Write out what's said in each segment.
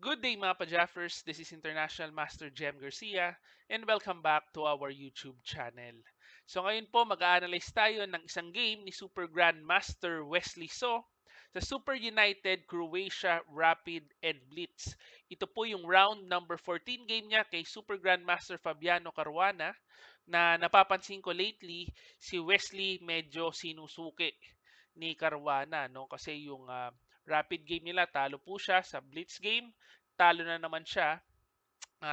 Good day mga pa-Jaffers, this is International Master Jem Garcia and welcome back to our YouTube channel. So ngayon po mag-a-analyze tayo ng isang game ni Super Grandmaster Wesley So sa Super United Croatia Rapid and Blitz. Ito po yung round number 14 game niya kay Super Grandmaster Fabiano Caruana na napapansin ko lately si Wesley medyo sinusuki ni Caruana, no? Kasi yung rapid game nila talo po siya sa Blitz game, talo na naman siya.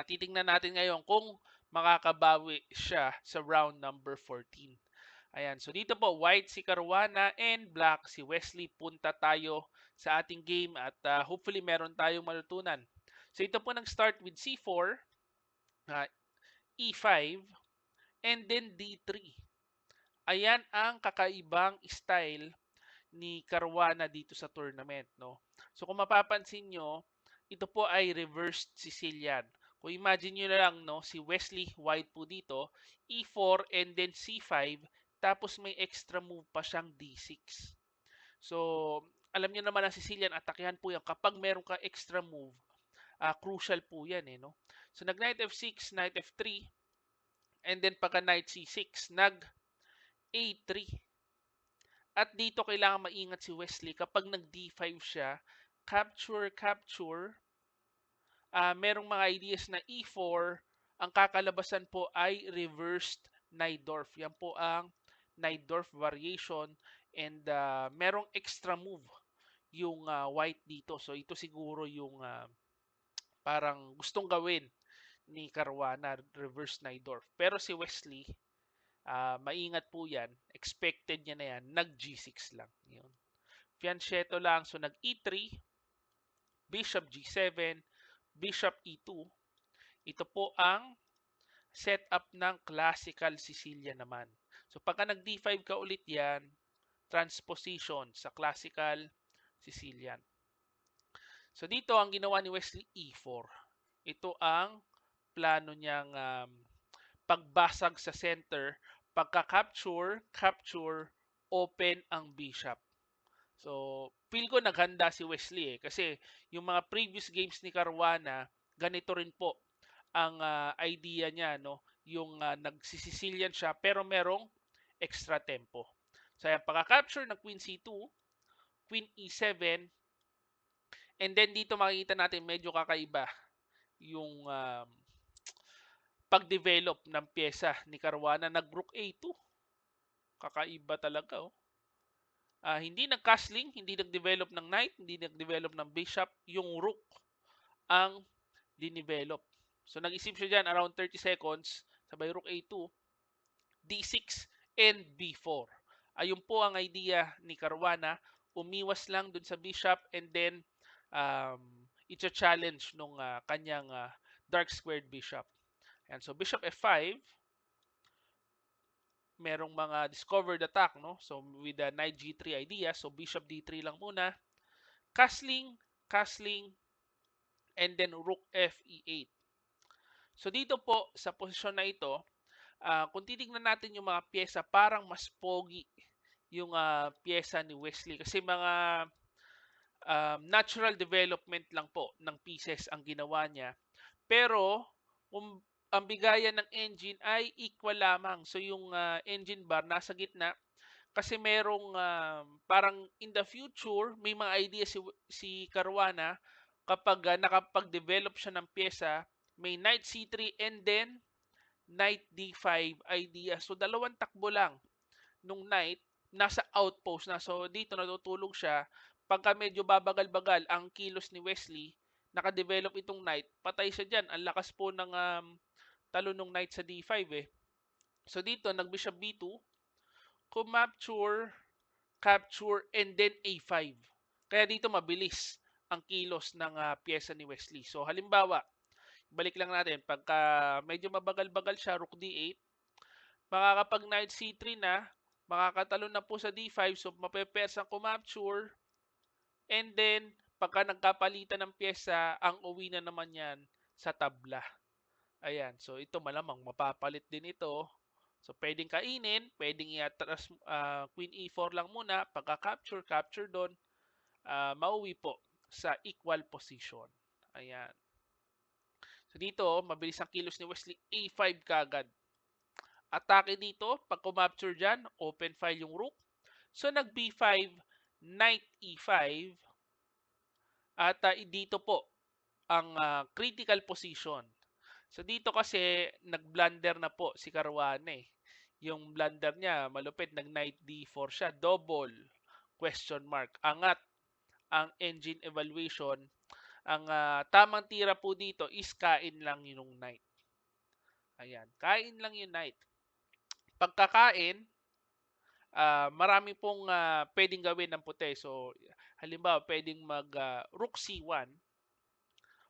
Titingnan natin ngayon kung makakabawi siya sa round number 14. Ayan, so dito po white si Caruana and black si Wesley. Punta tayo sa ating game at hopefully meron tayong matutunan. So ito po nag-start with C4, E5, and then D3. Ayan ang kakaibang style ni Caruana dito sa tournament, no? So kung mapapansin nyo, ito po ay reversed Sicilian. Kung imagine nyo na lang, no, si Wesley white po dito, E4 and then C5, tapos may extra move pa siyang D6. So, alam niyo naman ang Sicilian, atakehan po yan. Kapag meron ka extra move, crucial po yan, eh, no? So, nag Knight F6, Knight F3, and then pagka Knight C6, nag A3. At dito kailangan maingat si Wesley kapag nag D5 siya, capture, capture, merong mga ideas na E4, ang kakalabasan po ay reversed Najdorf. Yan po ang Najdorf variation and merong extra move yung white dito. So ito siguro yung parang gustong gawin ni Caruana, reverse Najdorf. Pero si Wesley, maingat po yan. Expected niya na yan. Nag G6 lang. Yun. Fianchetto lang. So nag E3, Bishop G7, Bishop E2. Ito po ang setup ng classical Sicilian naman. So pagka nag D5 ka ulit yan, transposition sa classical Sicilian. So dito ang ginawa ni Wesley E4. Ito ang plano niyang pagbasag sa center. Pagka-capture, capture, open ang bishop. So, feel ko naghanda si Wesley kasi yung mga previous games ni Caruana, ganito rin po ang idea niya, no? Yung nagsisicilian siya pero merong extra tempo. So, ayan, pagka-capture ng Queen C2, Queen E7, and then dito makikita natin medyo kakaiba yung pag-develop ng pyesa ni Caruana. Nag-Rook A2. Kakaiba talaga, oh. Hindi nag-castling, hindi nag-develop ng knight, hindi nag-develop ng bishop, yung rook ang dinevelop. So nag-isip siya dyan around 30 seconds, sabay rook A2, D6, and B4. Ayun po ang idea ni Caruana, umiwas lang dun sa bishop and then it's a challenge nung kanyang dark squared bishop. And so bishop F5, merong mga discovered attack, no? So with the knight G3 idea, so bishop D3 lang muna, castling, castling, and then rook F E8. So dito po sa posisyon na ito, kung titingnan natin yung mga pyesa, parang mas pogi yung pyesa ni Wesley kasi mga natural development lang po ng pieces ang ginawa niya. Pero kung ang bigayan ng engine ay equal lamang. So yung engine bar nasa gitna kasi merong parang in the future may mga idea si Caruana kapag nakapag-develop siya ng pyesa, may knight C3 and then knight D5 idea. So dalawang takbo lang nung knight nasa outpost na. So dito natutulog siya. Pagka medyo babagal-bagal ang kilos ni Wesley, naka-develop itong knight, patay siya dyan. Ang lakas po ng talo ng knight sa D5 eh. So dito nag-bishop B2, capture, capture, and then A5. Kaya dito mabilis ang kilos ng pyesa ni Wesley. So halimbawa, balik lang natin, pagka medyo mabagal-bagal siya, rook D8, makakapag knight C3 na, makakatalo na po sa D5, so mapepers ang kumapture, and then, pagka nagkapalitan ng pyesa, ang uwi na naman yan sa tabla. Ayan, so ito malamang mapapalit din ito. So pwedeng kainin, pwedeng i-atras Queen E4 lang muna, pagka-capture, capture doon, mauwi po sa equal position. Ayan. So dito, mabilis ang kilos ni Wesley, A5 kagad. Atake dito, pag kumapture dyan, open file yung rook. So nag B5, knight E5, at dito po ang critical position. So dito kasi nag-blunder na po si Caruana eh. Yung blunder niya, malupit, nag-knight D4 siya, double question mark. Angat ang engine evaluation. Ang tamang tira po dito is kain lang yung knight. Ayan, kain lang yung knight. Pagkakain, marami pong pwedeng gawin ng puti. So, halimbawa, pwedeng mag rook C1.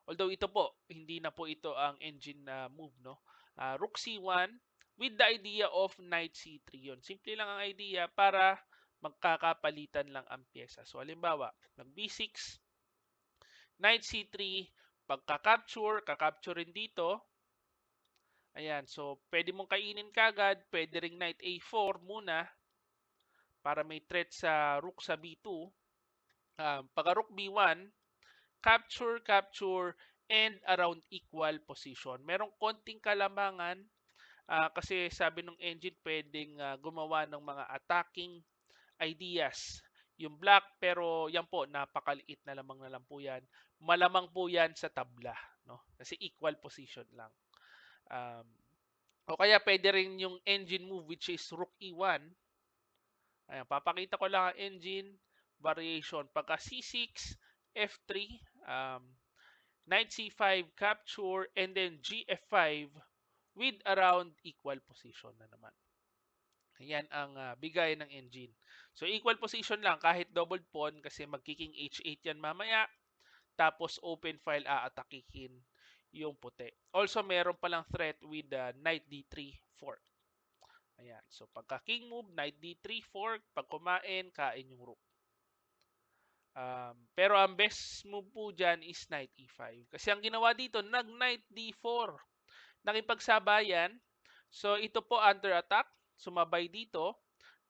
Although ito po, hindi na po ito ang engine na move, no? Rook C1 with the idea of knight C3 yun. Simple lang ang idea para magkakapalitan lang ang pyesa. So, halimbawa, mag B6, knight C3, pagka-capture, kakapture rin dito. Ayan, so pwede mong kainin kagad, pwede ring knight A4 muna para may threat sa rook sa B2. Pagka rook B1, capture, capture, and around equal position. Merong konting kalamangan kasi sabi ng engine pwedeng gumawa ng mga attacking ideas yung black, pero yan po, napakaliit na lang po yan. Malamang po yan sa tabla, no? Kasi equal position lang. O kaya pwede rin yung engine move which is rook E1. Ayan, papakita ko lang ang engine variation. Pagka C6, F3, knight C5 capture, and then GF5 with around equal position na naman. Ayan ang bigay ng engine. So equal position lang kahit double pawn kasi magkiking H8 yan mamaya. Tapos open file aatakihin yung puti. Also meron palang threat with knight D3 fork. Ayan. So pagka king move, knight D3 fork, pag kumain, kain yung rook. Pero ang best move po dyan is knight E5. Kasi ang ginawa dito, nag-knight D4. Nakipagsabayan. So ito po under attack. Sumabay dito.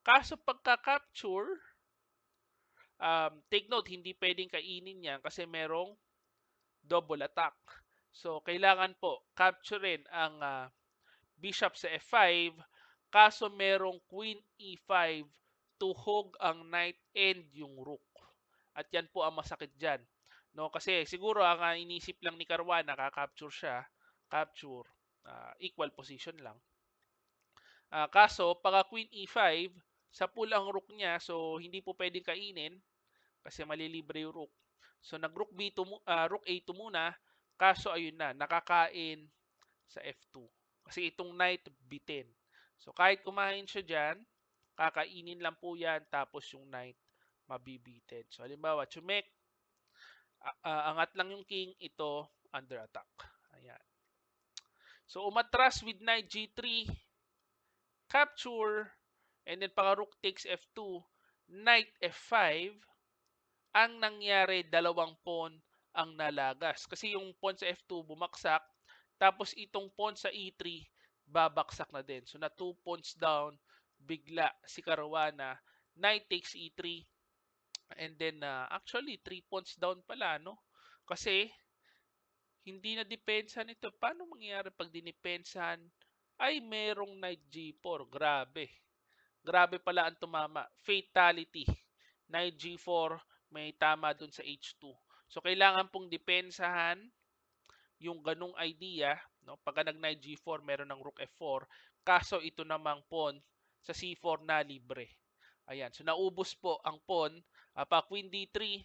Kaso pagka-capture, take note, hindi pwedeng kainin yan kasi merong double attack. So kailangan po capturein ang bishop sa F5. Kaso merong queen E5, tuhog ang knight and yung rook. At yan po ang masakit dyan. No, kasi siguro ang inisip lang ni Caruana, nakaka-capture siya, capture, equal position lang. Kaso, pagka queen E5, sa pool ang rook niya, so hindi po pwedeng kainin kasi malilibre yung rook. So nag-rook B2, rook A2 muna, kaso ayun na, nakakain sa F2. Kasi itong knight B10. So kahit kumain siya dyan, kakainin lang po yan, tapos yung knight mabibitin. So halimbawa, chumek, angat lang yung king, ito under attack. Ayan. So umatras with knight G3, capture, and then paka rook takes F2, knight F5, ang nangyari, dalawang pawn ang nalagas. Kasi yung pawn sa F2 bumaksak, tapos itong pawn sa E3 babaksak na din. So na 2 pawns down, bigla si Caruana, knight takes E3, and then actually 3 pawns down pala, no? Kasi hindi na depensahan ito. Paano mangyayari pag dinipensahan? Ay, merong knight G4. Grabe. Grabe pala ang tumama. Fatality. Knight G4, may tama dun sa H2. So, kailangan pong depensahan yung ganung idea. No? Pagka nag-knight G4, meron ng rook F4. Kaso ito namang pawn sa C4 na libre. Ayan. So, naubos po ang pawn. Pa Queen D3,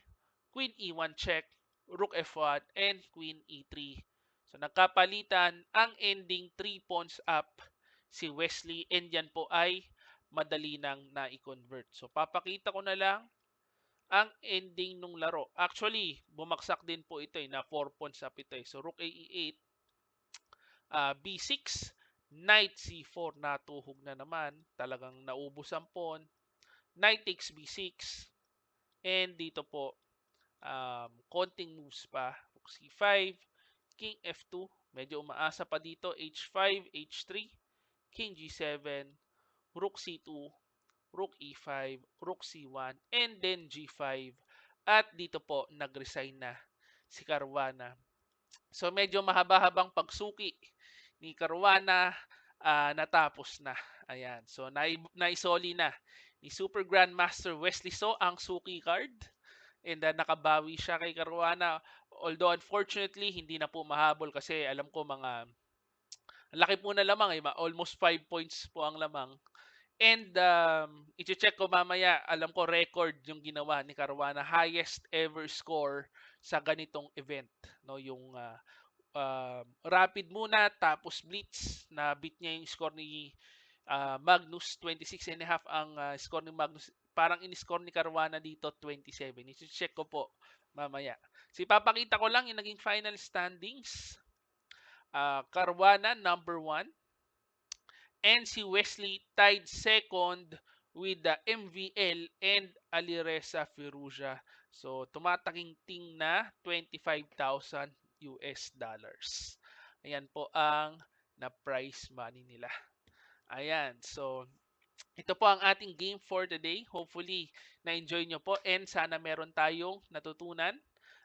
Queen E1 check, Rook F1, and Queen E3. So, nagkapalitan ang ending 3 pawns up si Wesley, and yan po ay madali nang na-convert. So, papakita ko na lang ang ending nung laro. Actually, bumagsak din po ito na 4 pawns up ito. So, Rook AE8, B6, Knight C4, natuhog na naman. Talagang naubos ang pawn. Knight takes B6, and dito po, konting moves pa. Rook C5, King F2, medyo umaasa pa dito, H5, H3, King G7, Rook C2, Rook E5, Rook C1, and then G5. At dito po, nag-resign na si Caruana. So medyo mahaba-habang pagsuki ni Caruana, natapos na. Ayan. So naisoli na ni Super Grandmaster Wesley So ang suki card. And nakabawi siya kay Caruana. Although unfortunately, hindi na po mahabol kasi alam ko mga ang laki po na lamang eh, almost 5 points po ang lamang. And i-check ko mamaya, alam ko record yung ginawa ni Caruana, highest ever score sa ganitong event, no, yung rapid muna tapos blitz na beat niya yung score ni Magnus. 26 and a half ang score ni Magnus. Parang in-score ni Caruana dito 27. I-check ko po mamaya. Si papakita ko lang yung naging final standings. Caruana number 1 and si Wesley tied second with the MVL and Alireza Firuja. So tumataking ting na 25,000 US dollars. Ayan po ang na prize money nila. Ayan. So ito po ang ating game for today. Hopefully na-enjoy nyo po and sana meron tayong natutunan.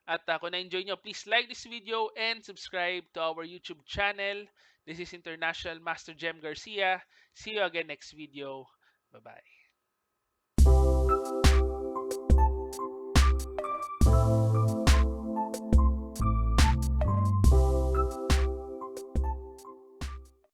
At kung na-enjoy nyo, please like this video and subscribe to our YouTube channel. This is International Master Jem Garcia. See you again next video. Bye-bye.